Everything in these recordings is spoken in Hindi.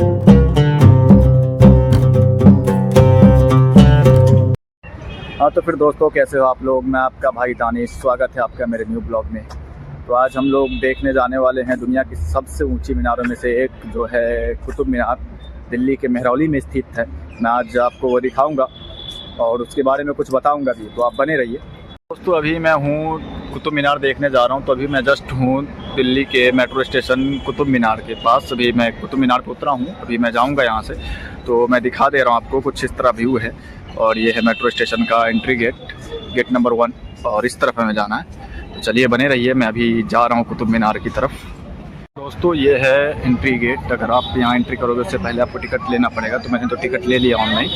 हाँ तो फिर दोस्तों, कैसे हो आप लोग। मैं आपका भाई दानिश, स्वागत है आपका मेरे न्यू ब्लॉग में। तो आज हम लोग देखने जाने वाले हैं दुनिया की सबसे ऊंची मीनारों में से एक, जो है कुतुब मीनार। दिल्ली के मेहरौली में स्थित है। मैं आज आपको वो दिखाऊंगा और उसके बारे में कुछ बताऊंगा भी, तो आप बने रहिए। दोस्तों अभी मैं हूँ कुतुब मीनार देखने जा रहा हूँ। तो अभी मैं जस्ट हूँ दिल्ली के मेट्रो स्टेशन कुतुब मीनार के पास। अभी मैं कुतुब मीनार पर उतरा हूँ, अभी मैं जाऊँगा यहाँ से। तो मैं दिखा दे रहा हूँ आपको, कुछ इस तरह व्यू है। और ये है मेट्रो स्टेशन का एंट्री गेट, गेट नंबर 1, और इस तरफ हमें जाना है। तो चलिए बने रहिए, मैं अभी जा रहा हूँ कुतुब मीनार की तरफ। दोस्तों ये है एंट्री गेट। अगर आप यहाँ एंट्री करोगे उससे पहले आपको टिकट लेना पड़ेगा। तो मैंने तो टिकट ले लिया ऑनलाइन।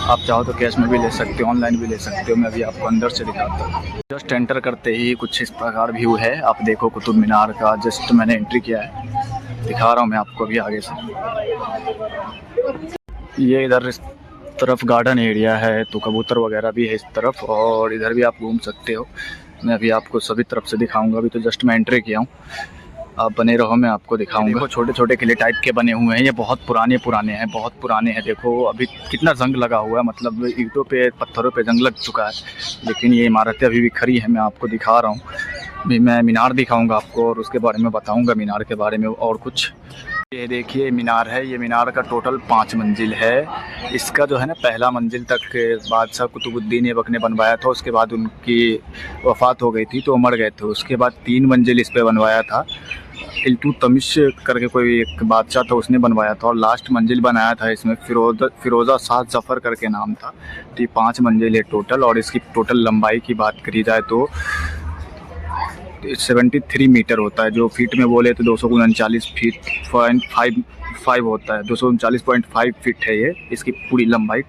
आप चाहो तो कैश में भी ले सकते हो, ऑनलाइन भी ले सकते हो। मैं अभी आपको अंदर से दिखाता हूँ। जस्ट एंटर करते ही कुछ इस प्रकार व्यू है। आप देखो कुतुब मीनार का, जस्ट मैंने एंट्री किया है, दिखा रहा हूँ मैं आपको अभी आगे से। ये इधर इस तरफ गार्डन एरिया है, तो कबूतर वगैरह भी है इस तरफ, और इधर भी आप घूम सकते हो। मैं अभी आपको सभी तरफ से दिखाऊंगा। अभी तो जस्ट मैं एंट्री किया हूँ, आप बने रहो, मैं आपको दिखाऊंगा। देखो छोटे छोटे किले टाइप के बने हुए हैं। ये बहुत पुराने हैं, बहुत पुराने हैं। देखो अभी कितना जंग लगा हुआ है, मतलब ईंटों पे पत्थरों पे जंग लग चुका है, लेकिन ये इमारतें अभी भी खड़ी हैं। मैं आपको दिखा रहा हूँ। अभी मैं मीनार दिखाऊंगा आपको और उसके बारे में बताऊंगा, मीनार के बारे में और कुछ। ये देखिए मीनार है। ये मीनार का टोटल 5 मंजिल है। इसका जो है ना, पहला मंजिल तक बादशाह कुतुबुद्दीन ऐबक ने बनवाया था। उसके बाद उनकी वफ़ात हो गई थी तो मर गए थे। उसके बाद 3 मंजिल इस पे बनवाया था। इल्तुतमिश करके कोई एक बादशाह था, उसने बनवाया था। और लास्ट मंजिल बनाया था इसमें फिरोज़ा शाह जफ़र करके नाम था। तो ये 5 मंजिल है टोटल। और इसकी टोटल लंबाई की बात करी जाए तो 73 मीटर होता है। जो फीट में बोले तो 239 फीट 5 होता है। 239.5 फीट है ये इसकी पूरी लंबाई।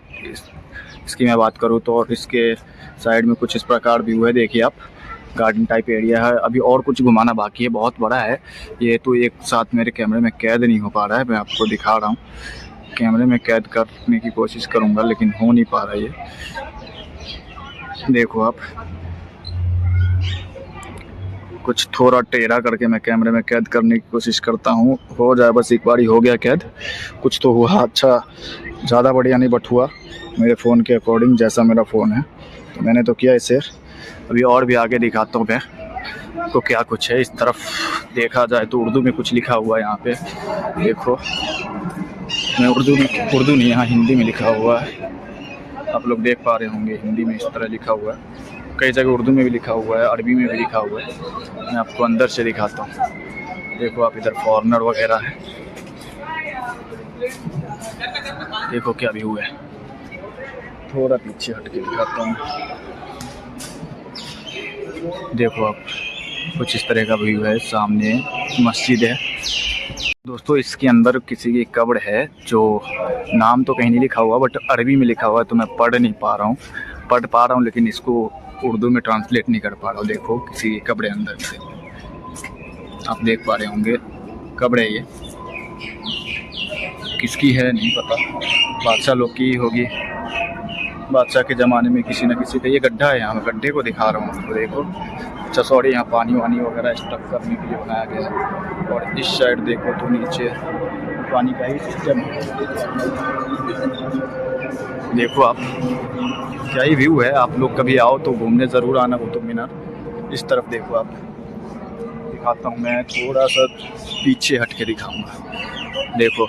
इसकी मैं बात करूँ तो, और इसके साइड में कुछ इस प्रकार व्यू है। देखिए आप, गार्डन टाइप एरिया है। अभी और कुछ घुमाना बाकी है, बहुत बड़ा है ये। तो एक साथ मेरे कैमरे में कैद नहीं हो पा रहा है। मैं आपको दिखा रहा हूँ, कैमरे में कैद करने की कोशिश करूँगा लेकिन हो नहीं पा रहा है ये। देखो आप, कुछ थोड़ा टेढ़ा करके मैं कैमरे में कैद करने की कोशिश करता हूँ। हो जाए बस, एक बार ही हो गया कैद। कुछ तो हुआ, अच्छा ज़्यादा बढ़िया नहीं बट हुआ मेरे फ़ोन के अकॉर्डिंग, जैसा मेरा फ़ोन है तो मैंने तो किया इसे। अभी और भी आगे दिखाता हूँ मैं तो क्या कुछ है। इस तरफ देखा जाए तो उर्दू में कुछ लिखा हुआ है यहाँ पे। देखो, मैं उर्दू नहीं, यहाँ हिंदी में लिखा हुआ है। आप लोग देख पा रहे होंगे, हिंदी में इस तरह लिखा हुआ है। कई जगह उर्दू में भी लिखा हुआ है, अरबी में भी लिखा हुआ है। मैं आपको अंदर से दिखाता हूँ। देखो आप, इधर फॉरेनर वगैरह है। देखो क्या व्यू है। थोड़ा पीछे हट के दिखाता हूँ। देखो आप, कुछ इस तरह का व्यू है। सामने मस्जिद है। दोस्तों इसके अंदर किसी की कब्र है, जो नाम तो कहीं नहीं लिखा हुआ बट अरबी में लिखा हुआ है, तो मैं पढ़ नहीं पा रहा हूँ। पढ़ पा रहा हूँ लेकिन इसको उर्दू में ट्रांसलेट नहीं कर पा रहा हूँ। देखो किसी की कब्र अंदर से आप देख पा रहे होंगे, कब्र है ये। किसकी है नहीं पता, बादशाह लोग की होगी। बादशाह के ज़माने में किसी न किसी का। ये गड्ढा है, यहाँ मैं गड्ढे को दिखा रहा हूँ आपको। देखो अच्छा, सॉरी, यहाँ पानी वानी वगैरह स्टक करने के लिए बनाया गया है। और इस साइड देखो तो नीचे पानी का ही सिस्टम है। देखो आप, क्या ही व्यू है। आप लोग कभी आओ तो घूमने ज़रूर आना कुतुब मीनार। इस तरफ देखो आप, दिखाता हूँ मैं, थोड़ा सा पीछे हट के दिखाऊँगा। देखो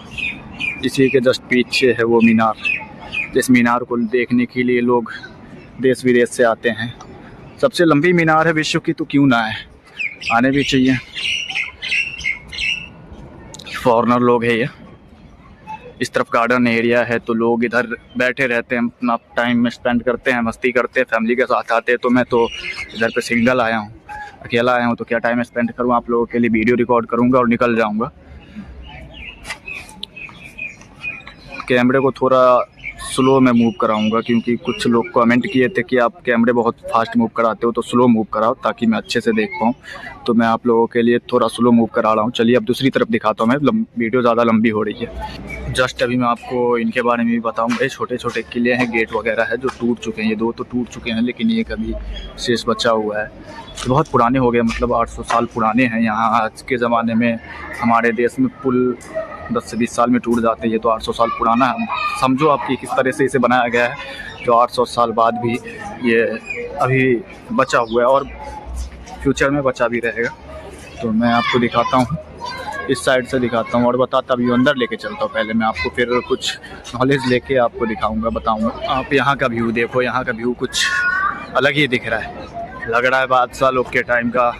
इसी के जस्ट पीछे है वो मीनार। जिस मीनार को देखने के लिए लोग देश विदेश से आते हैं। सबसे लंबी मीनार है विश्व की, तो क्यों ना है, आने भी चाहिए। फॉरेनर लोग है ये। इस तरफ गार्डन एरिया है, तो लोग इधर बैठे रहते हैं, अपना टाइम स्पेंड करते हैं, मस्ती करते हैं, फैमिली के साथ आते हैं। तो मैं तो इधर पे सिंगल आया हूँ, अकेला आया हूँ, तो क्या टाइम स्पेंड करूँ। आप लोगों के लिए वीडियो रिकॉर्ड करूँगा और निकल जाऊँगा। कैमरे को थोड़ा स्लो में मूव कराऊंगा, क्योंकि कुछ लोग कमेंट किए थे कि आप कैमरे बहुत फास्ट मूव कराते हो, तो स्लो मूव कराओ ताकि मैं अच्छे से देख पाऊँ। तो मैं आप लोगों के लिए थोड़ा स्लो मूव करा रहा हूँ। चलिए अब दूसरी तरफ दिखाता हूँ मैं, वीडियो ज़्यादा लंबी हो रही है। जस्ट अभी मैं आपको इनके बारे में भी बताऊँगा। ये छोटे छोटे किले हैं, गेट वगैरह है जो टूट चुके हैं। ये 2 तो टूट चुके हैं, लेकिन ये कभी शेष बचा हुआ है। तो बहुत पुराने हो गए, मतलब 800 साल पुराने हैं। यहाँ आज के ज़माने में हमारे देश में पुल 10 से 20 साल में टूट जाते हैं। ये तो 800 साल पुराना है, समझो आपकी किस तरह से इसे बनाया गया है जो 800 साल बाद भी ये अभी बचा हुआ है और फ्यूचर में बचा भी रहेगा। तो मैं आपको दिखाता हूँ, इस साइड से दिखाता हूँ और बताता भी हूँ। अंदर लेके चलता हूँ पहले मैं आपको, फिर कुछ नॉलेज लेके आपको दिखाऊंगा, बताऊंगा। आप यहाँ का व्यू देखो, यहाँ का व्यू कुछ अलग ही दिख रहा है, लग रहा है बादशाह लोग के टाइम का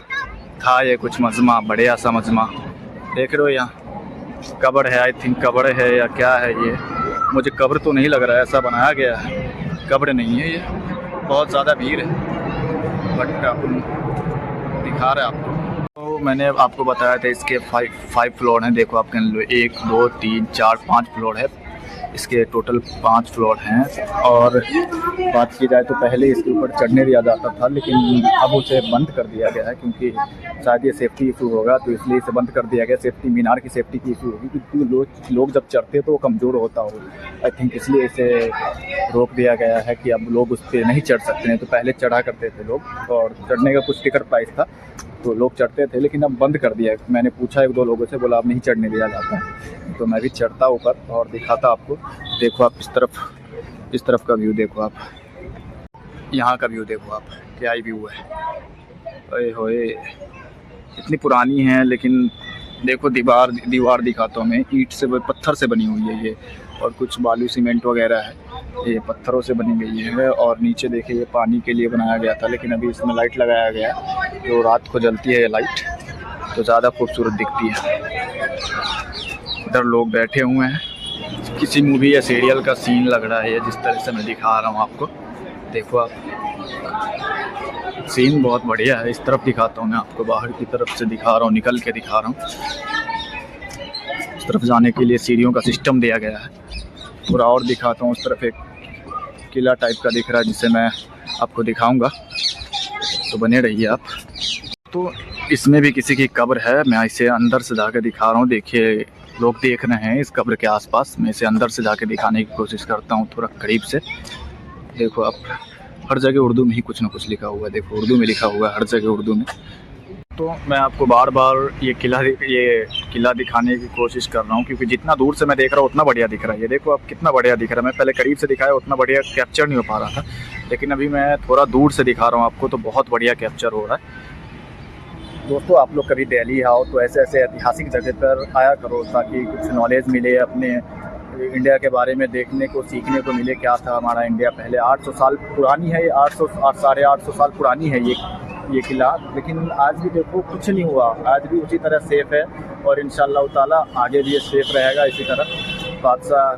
था ये कुछ मजमा, बढ़िया सा मजमा। देख रहे हो यहाँ कब्र है, आई थिंक कब्र है या क्या है ये, मुझे कब्र तो नहीं लग रहा है, ऐसा बनाया गया है, कब्र नहीं है ये। बहुत ज़्यादा भीड़ है बट अपन दिखा रहे हैं आपको। तो मैंने आपको बताया था इसके 5 फ्लोर हैं। देखो आप कह लो 1 2 3 4 5 फ्लोर है, इसके टोटल 5 फ्लोर हैं। और बात की जाए तो पहले इसके ऊपर चढ़ने दिया जाता था, लेकिन अब उसे बंद कर दिया गया है क्योंकि शायद ये सेफ्टी इशू होगा, तो इसलिए इसे बंद कर दिया गया। सेफ्टी, मीनार की सेफ्टी की इशू होगी क्योंकि लोग जब चढ़ते तो वो कमज़ोर होता हो, आई थिंक इसलिए इसे रोक दिया गया है कि अब लोग उस पर नहीं चढ़ सकते हैं। तो पहले चढ़ा करते थे लोग और चढ़ने का कुछ टिकट प्राइस था तो लोग चढ़ते थे, लेकिन अब बंद कर दिया है। मैंने पूछा 1-2 लोगों से, बोला अब नहीं चढ़ने दिया जाता है। तो मैं भी चढ़ता ऊपर और दिखाता आपको। देखो आप इस तरफ का व्यू देखो, आप यहाँ का व्यू देखो, आप क्या ही व्यू है। ओए होए, इतनी पुरानी है, लेकिन देखो दीवार दिखाता हूँ मैं, ईंट से, पत्थर से बनी हुई है ये, और कुछ बालू सीमेंट वगैरह है, ये पत्थरों से बनी गई है। और नीचे देखिए ये पानी के लिए बनाया गया था, लेकिन अभी इसमें लाइट लगाया गया है, जो रात को जलती है ये लाइट तो ज़्यादा खूबसूरत दिखती है। इधर लोग बैठे हुए हैं, किसी मूवी या सीरियल का सीन लग रहा है ये, जिस तरह से मैं दिखा रहा हूँ आपको। देखो आप, सीन बहुत बढ़िया है। इस तरफ दिखाता हूँ मैं आपको, बाहर की तरफ से दिखा रहा हूँ, निकल के दिखा रहा हूँ। इस तरफ जाने के लिए सीढ़ियों का सिस्टम दिया गया है। पूरा और दिखाता हूँ, उस तरफ एक किला टाइप का दिख रहा है जिसे मैं आपको दिखाऊंगा, तो बने रहिए आप। तो इसमें भी किसी की कब्र है, मैं इसे अंदर से जाकर दिखा रहा हूँ। देखिए लोग देख रहे हैं इस कब्र के आसपास, मैं इसे अंदर से जाकर दिखाने की कोशिश करता हूँ थोड़ा करीब से। देखो आप, हर जगह उर्दू में ही कुछ ना कुछ लिखा हुआ है, देखो उर्दू में लिखा हुआ है हर जगह उर्दू में। तो मैं आपको बार बार ये किला दिखाने की कोशिश कर रहा हूँ क्योंकि जितना दूर से मैं देख रहा हूँ उतना बढ़िया दिख रहा है। ये देखो आप कितना बढ़िया दिख रहा है, मैं पहले करीब से दिखाया उतना बढ़िया कैप्चर नहीं हो पा रहा था, लेकिन अभी मैं थोड़ा दूर से दिखा रहा हूँ आपको तो बहुत बढ़िया कैप्चर हो रहा है। दोस्तों आप लोग कभी दिल्ली आओ तो ऐसे ऐसे ऐतिहासिक जगह पर आया करो ताकि कुछ नॉलेज मिले, अपने इंडिया के बारे में देखने को सीखने को मिले, क्या था हमारा इंडिया पहले। 800 साल पुरानी है ये, 800 साढ़े 800 साल पुरानी है ये किला, लेकिन आज भी देखो कुछ नहीं हुआ, आज भी उसी तरह सेफ़ है और इंशाअल्लाह ताला आगे भी ये सेफ़ रहेगा इसी तरह। बादशाह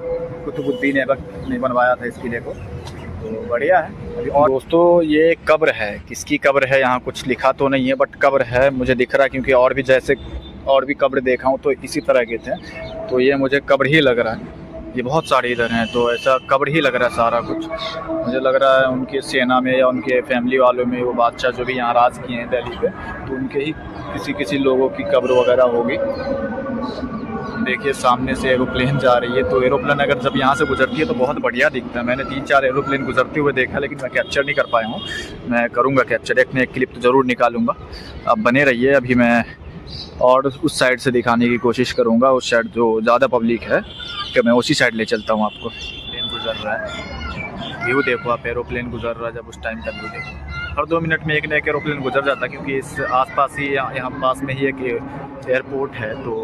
कुतुबुद्दीन ऐबक ने बनवाया था इस किले को, तो बढ़िया है। और दोस्तों ये कब्र है, किसकी कब्र है यहाँ कुछ लिखा तो नहीं है, बट कब्र है मुझे दिख रहा है क्योंकि और भी कब्र देखा हूँ तो इसी तरह के थे, तो ये मुझे कब्र ही लग रहा है। ये बहुत सारे इधर हैं तो ऐसा कब्र ही लग रहा है सारा कुछ, मुझे लग रहा है उनके सेना में या उनके फैमिली वालों में, वो बादशाह जो भी यहाँ राज किए हैं दिल्ली पे, तो उनके ही किसी लोगों की कब्र वगैरह होगी। देखिए सामने से एरोप्लेन जा रही है, तो एरोप्लेन अगर जब यहाँ से गुजरती है तो बहुत बढ़िया दिखता है। मैंने 3-4 एरोप्लेन गुजरते हुए देखा, लेकिन मैं कैप्चर नहीं कर पाया हूँ, मैं करूँगा कैप्चर, एक क्लिप तो ज़रूर निकालूंगा। अब बने रहिए, अभी मैं और उस साइड से दिखाने की कोशिश करूँगा, उस साइड जो ज़्यादा पब्लिक है कि मैं उसी साइड ले चलता हूँ आपको। प्लेन गुजर रहा है, व्यू देखो आप, एरोप्लेन गुजर रहा है, जब उस टाइम का व्यू देखो। हर 2 मिनट में एक न एक एरोप्लेन गुजर जाता है क्योंकि इस आसपास ही यहाँ पास में ही एक एयरपोर्ट है, तो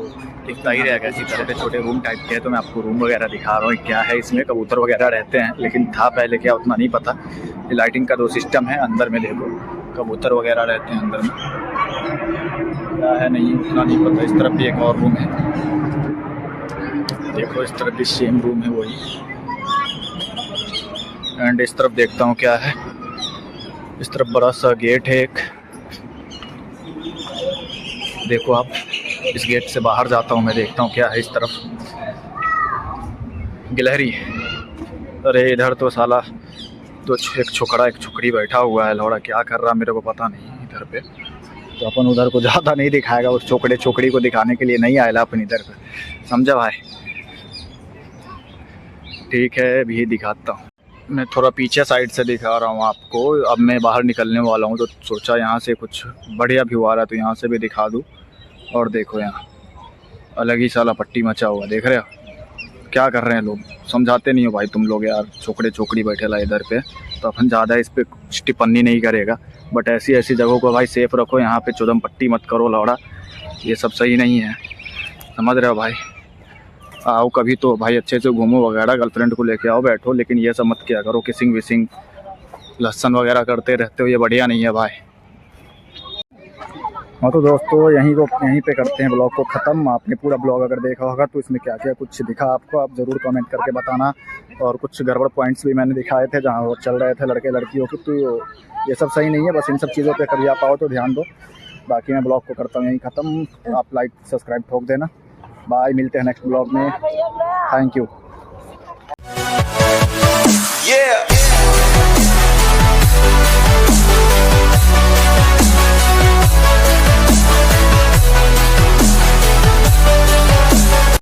दिखता ही रहेगा। इसी तरह के छोटे रूम टाइप के हैं, तो मैं आपको रूम वगैरह दिखा रहा हूँ क्या है इसमें। कबूतर वगैरह रहते हैं, लेकिन था पहले क्या उतना नहीं पता। ये लाइटिंग का जो सिस्टम है, अंदर में देखो कबूतर वगैरह रहते हैं अंदर में, क्या है नहीं उतना नहीं पता। इस तरफ भी एक और रूम है, देखो इस तरफ भी सेम रूम है वही। एंड इस तरफ देखता हूँ क्या है, इस तरफ बड़ा सा गेट है एक, देखो आप। इस गेट से बाहर जाता हूँ मैं, देखता हूँ क्या है इस तरफ। गिलहरी, अरे इधर तो साला तो एक छोकरी बैठा हुआ है, लौड़ा क्या कर रहा मेरे को पता नहीं इधर पे। तो अपन उधर को ज़्यादा नहीं दिखाएगा, उस छोकरी को दिखाने के लिए नहीं आएगा अपन इधर पे, समझा भाई। ठीक है अभी दिखाता हूँ, मैं थोड़ा पीछे साइड से दिखा रहा हूँ आपको। अब मैं बाहर निकलने वाला हूँ, तो सोचा यहाँ से कुछ बढ़िया व्यू आ रहा है तो यहाँ से भी दिखा दूँ। और देखो यहाँ अलग ही साला पट्टी मचा हुआ, देख रहे हो क्या कर रहे हैं लोग। समझाते नहीं हो भाई तुम लोग यार, छोकड़े छोकड़ी बैठे ला इधर पे, तो अपन ज़्यादा इस पर कुछ टिप्पणी नहीं करेगा। बट ऐसी ऐसी जगहों को भाई सेफ रखो, यहाँ पे चुदम पट्टी मत करो लौड़ा, ये सब सही नहीं है, समझ रहे हो भाई। आओ कभी तो भाई अच्छे से घूमो वगैरह, गर्लफ्रेंड को लेके आओ बैठो, लेकिन ये सब मत किया करो, किसिंग विसिंग लहसन वगैरह करते रहते हो, ये बढ़िया नहीं है भाई। हाँ तो दोस्तों यहीं पे करते हैं ब्लॉग को ख़त्म। आपने पूरा ब्लॉग अगर देखा होगा तो इसमें क्या क्या कुछ दिखा आपको, आप ज़रूर कमेंट करके बताना। और कुछ गड़बड़ पॉइंट्स भी मैंने दिखाए थे जहाँ वो चल रहे थे लड़के लड़कियों की, तो ये सब सही नहीं है। बस इन सब चीज़ों पे कभी आप आओ तो ध्यान दो। बाकी मैं ब्लॉग को करता हूँ यहीं ख़त्म। आप लाइक सब्सक्राइब ठोक देना। बाय, मिलते हैं नेक्स्ट ब्लॉग में। Thank you.